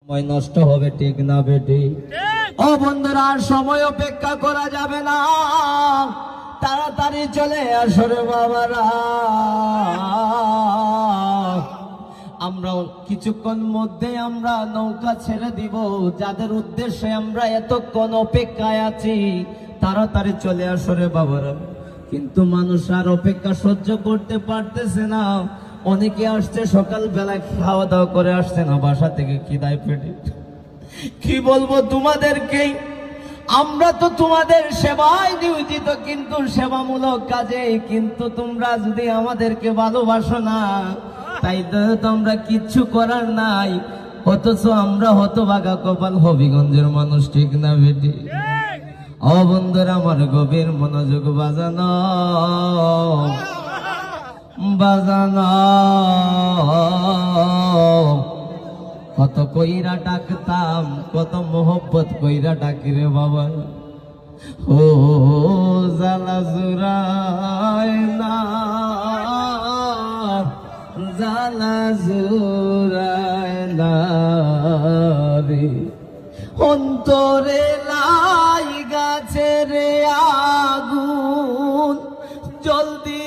সময় নষ্ট হবে, ঠিক না বেটি? ও বন্ধুরা, সময় অপেক্ষা করা যাবে না, তাড়াতাড়ি চলে আসো রে বাবারা। আমরা কিছুক্ষণ মধ্যে আমরা নৌকা ছেড়ে দিব, যাদের উদ্দেশ্যে আমরা এতক্ষণ অপেক্ষায় আছি, তাড়াতাড়ি চলে আসো রে বাবারা। কিন্তু মানুষ আর অপেক্ষা সহ্য করতে পারতেছে না। অনেকে আসছে সকালবেলা, খাওয়া দাওয়া করে আসছে না, বাসা থেকে খিদায় পেটে। কি বলবো তোমাদেরকে, আমরা তো তোমাদের সেবায় নিয়োজিত, কিন্তু সেবামূলক কাজে। কিন্তু তোমরা যদি আমাদেরকে ভালোবাসো না, তাই তো আমরা কিচ্ছু করার নাই। অথচ আমরা হতভাগা কপাল হবিগঞ্জের মানুষ, ঠিক না বেটি? ও বন্ধুরা, আমার গভীর মনোযোগ বাজানো বাজানো, কত কইরা ডাকতাম, কত মোহব্বত কইরা ডাকি রে বাবা। ও জালা জুরায় না, জালা জুরায় না রে, অন্তরে লাই গাছে রে আগুন, জলদি